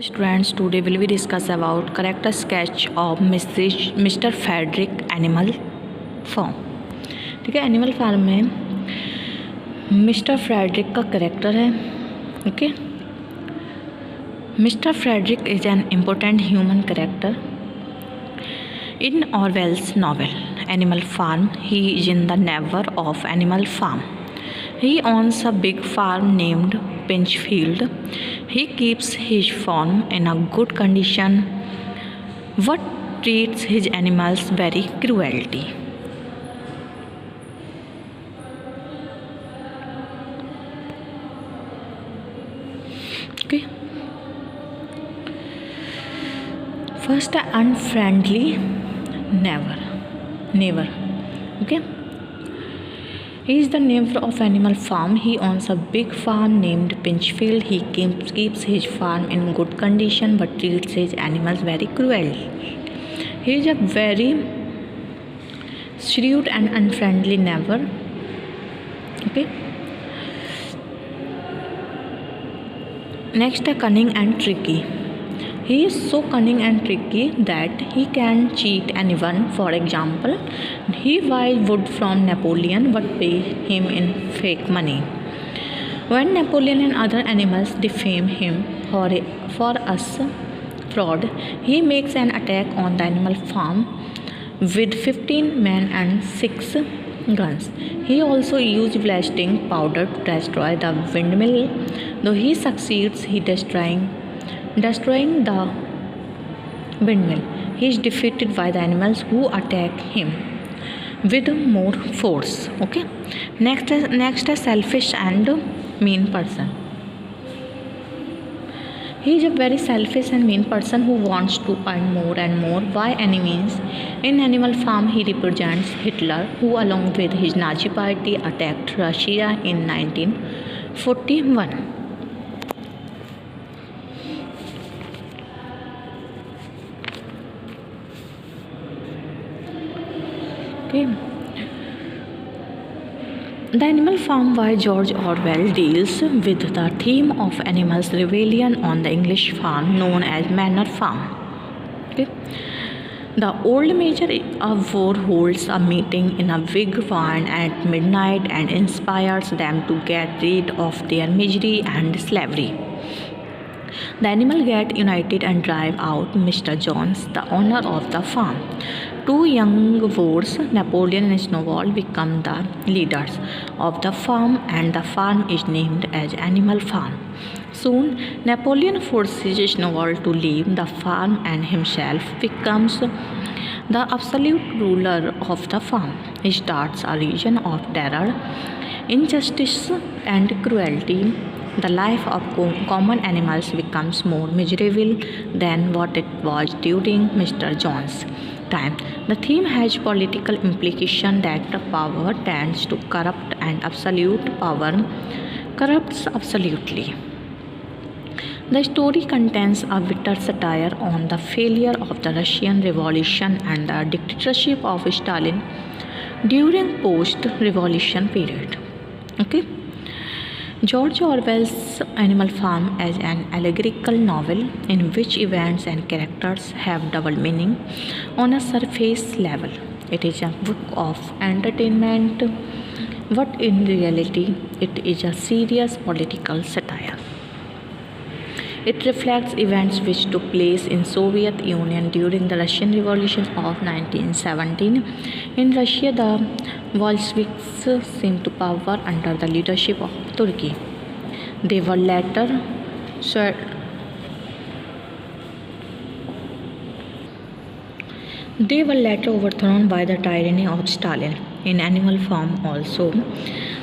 Students, today will we discuss about character sketch of Mr. Frederick Animal Farm. ठीक है, animal farm में mister Frederick का character है. Okay, mister Frederick is an important human character in Orwell's novel Animal Farm. He is in the neighbor of Animal Farm. He owns a big farm named Pinchfield. He keeps his farm in a good condition, but treats his animals very cruelty. Okay. First, unfriendly neighbor. Okay. He is the neighbor of Animal Farm. He owns a big farm named Pinchfield. He keeps his farm in good condition but treats his animals very cruelly. He is a very shrewd and unfriendly neighbor. Okay. Next, cunning and tricky. He is so cunning and tricky that he can cheat anyone. For example, he buys wood from Napoleon but pays him in fake money. When Napoleon and other animals defame him for a fraud, he makes an attack on the animal farm with 15 men and 6 guns. He also used blasting powder to destroy the windmill. Though he succeeds in destroying the windmill, he is defeated by the animals who attack him with more force. Okay. Next is selfish and mean person. He is a very selfish and mean person who wants to earn more and more by any means. In Animal Farm, he represents Hitler, who along with his Nazi party attacked Russia in 1941. Okay. The Animal Farm by George Orwell deals with the theme of animals' rebellion on the English farm known as Manor Farm. Okay. The old major of war holds a meeting in a big barn at midnight and inspires them to get rid of their misery and slavery. The animals get united and drive out Mr. Jones, the owner of the farm. Two young warriors, Napoleon and Snowball, become the leaders of the farm, and the farm is named as Animal Farm. Soon, Napoleon forces Snowball to leave the farm and himself becomes the absolute ruler of the farm. He starts a region of terror, injustice, and cruelty. The life of common animals becomes more miserable than what it was during Mr. Jones' time. The theme has political implication that power tends to corrupt and absolute power corrupts absolutely. The story contains a bitter satire on the failure of the Russian Revolution and the dictatorship of Stalin during post-revolution period. Okay. George Orwell's Animal Farm is an allegorical novel in which events and characters have double meaning on a surface level. It is a book of entertainment, but in reality, it is a serious political satire. It reflects events which took place in Soviet Union during the Russian Revolution of 1917. In Russia, the Bolsheviks came to power under the leadership of Turkey. They were later overthrown by the tyranny of Stalin. In Animal Farm also,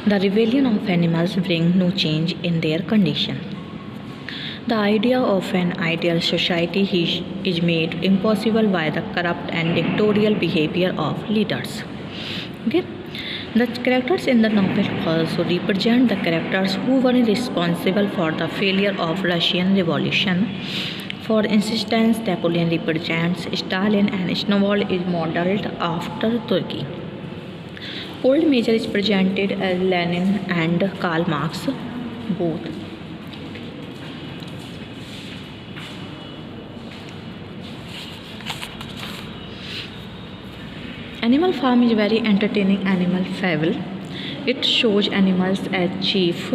the rebellion of animals brings no change in their condition. The idea of an ideal society is made impossible by the corrupt and dictatorial behavior of leaders. Okay. The characters in the novel also represent the characters who were responsible for the failure of Russian Revolution. For instance, Napoleon represents Stalin and Snowball is modeled after Turkey. Old Major is presented as Lenin and Karl Marx both. Animal Farm is a very entertaining animal fable. It shows animals as chief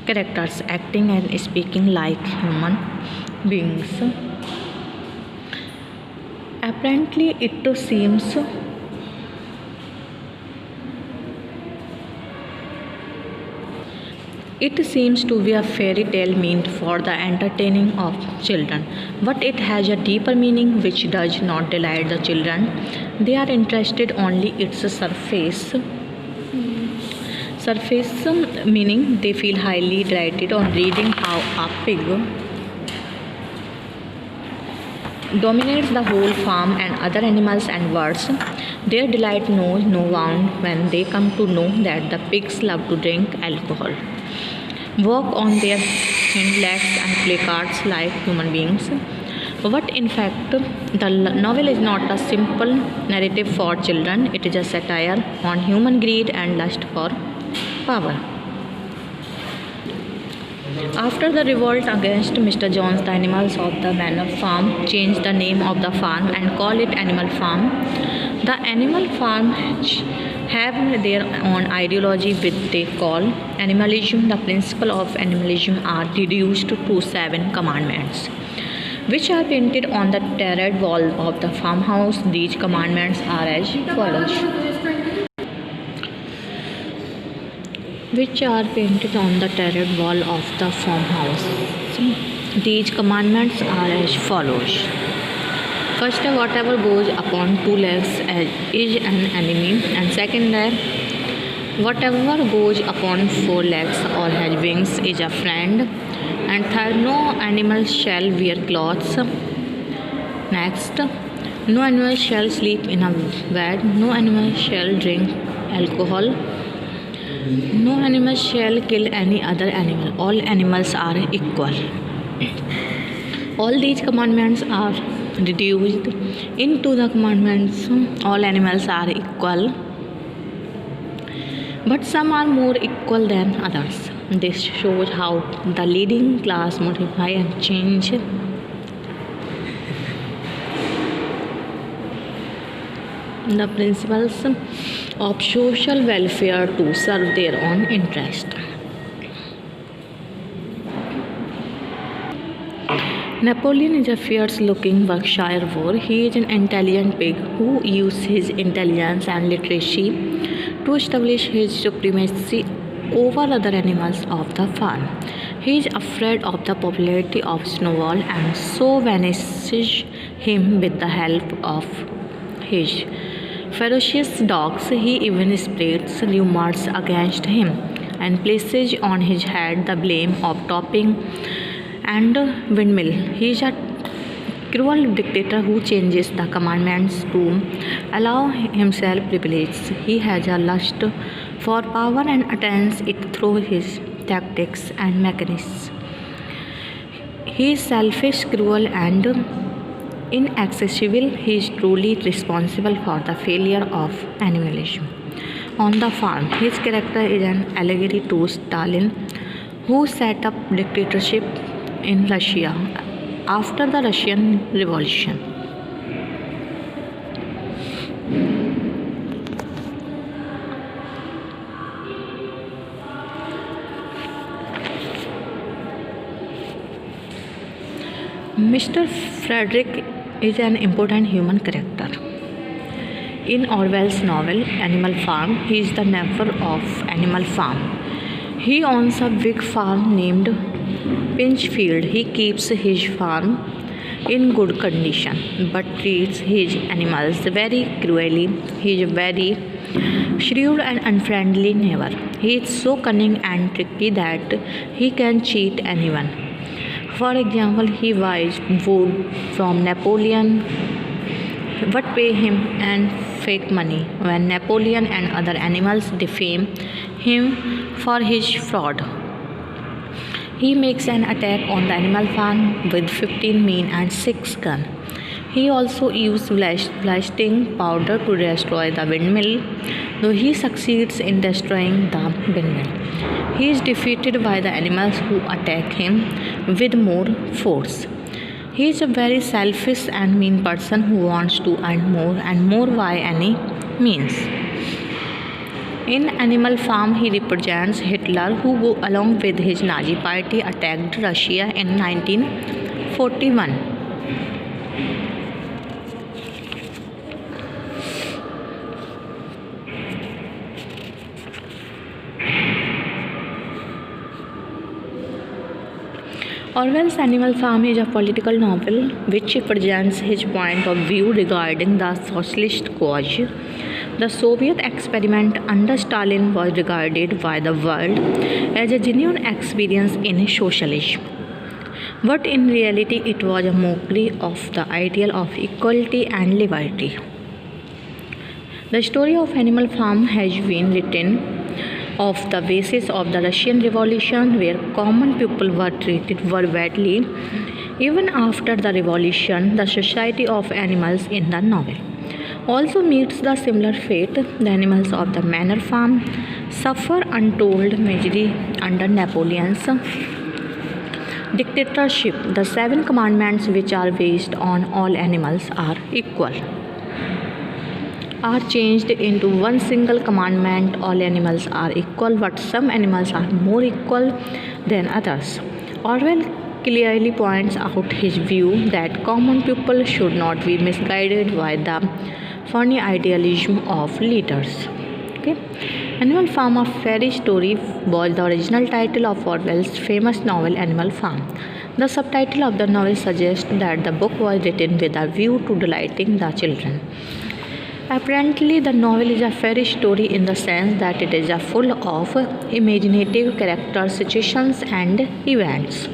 characters acting and speaking like human beings. Apparently, it seems to be a fairy tale meant for the entertaining of children, but it has a deeper meaning which does not delight the children. They are interested only its surface meaning. They feel highly delighted on reading how a pig dominates the whole farm and other animals and birds. Their delight knows no bound when they come to know that the pigs love to drink alcohol, walk on their hind legs, and play cards like human beings. But in fact, the novel is not a simple narrative for children, it is a satire on human greed and lust for power. After the revolt against Mr. Jones, the animals of the Manor Farm changed the name of the farm and called it Animal Farm. The Animal Farm have their own ideology which they call animalism. The principles of animalism are reduced to 7 commandments, which are painted on the terraced wall of the farmhouse. These commandments are as follows. Which are painted on the terraced wall of the farmhouse. These commandments are as follows. First, whatever goes upon 2 legs is an enemy, and second, whatever goes upon 4 legs or has wings is a friend, and third, no animal shall wear clothes. Next, no animal shall sleep in a bed, no animal shall drink alcohol, no animal shall kill any other animal. All animals are equal. All these commandments are reduced into the commandments. All animals are equal, but some are more equal than others. This shows how the leading class modify and change the principles of social welfare to serve their own interest. Napoleon is a fierce-looking Berkshire boar. He is an intelligent pig who uses his intelligence and literacy to establish his supremacy over other animals of the farm. He is afraid of the popularity of Snowball and so vanishes him with the help of his ferocious dogs. He even spreads rumors against him and places on his head the blame of topping and windmill. He is a cruel dictator who changes the commandments to allow himself privileges. He has a lust for power and attains it through his tactics and mechanisms. He is selfish, cruel, and inaccessible. He is truly responsible for the failure of animalism on the farm. His character is an allegory to Stalin, who set up dictatorship in Russia after the Russian Revolution. Mr. Frederick is an important human character. In Orwell's novel Animal Farm, he is the neighbor of Animal Farm. He owns a big farm named Pinchfield. He keeps his farm in good condition but treats his animals very cruelly. He is a very shrewd and unfriendly neighbor. He is so cunning and tricky that he can cheat anyone. For example, he buys wood from Napoleon but pay him and fake money when Napoleon and other animals defame him for his fraud. He makes an attack on the animal farm with 15 men and 6 guns. He also uses blasting powder to destroy the windmill, though he succeeds in destroying the windmill. He is defeated by the animals who attack him with more force. He is a very selfish and mean person who wants to earn more and more by any means. In Animal Farm, he represents Hitler, who, along with his Nazi party, attacked Russia in 1941. Orwell's Animal Farm is a political novel which presents his point of view regarding the socialist cause. The Soviet experiment under Stalin was regarded by the world as a genuine experience in socialism, but in reality it was a mockery of the ideal of equality and liberty. The story of Animal Farm has been written of the basis of the Russian Revolution, where common people were treated very badly. Even after the revolution, the society of animals in the novel also meets the similar fate. The animals of the Manor Farm suffer untold misery under Napoleon's dictatorship. The 7 commandments, which are based on all animals are equal, are changed into one single commandment: all animals are equal, but some animals are more equal than others. Orwell clearly points out his view that common people should not be misguided by the funny idealism of leaders. Okay. Animal Farm, a fairy story, was the original title of Orwell's famous novel Animal Farm. The subtitle of the novel suggests that the book was written with a view to delighting the children. Apparently, the novel is a fairy story in the sense that it is full of imaginative characters, situations, and events.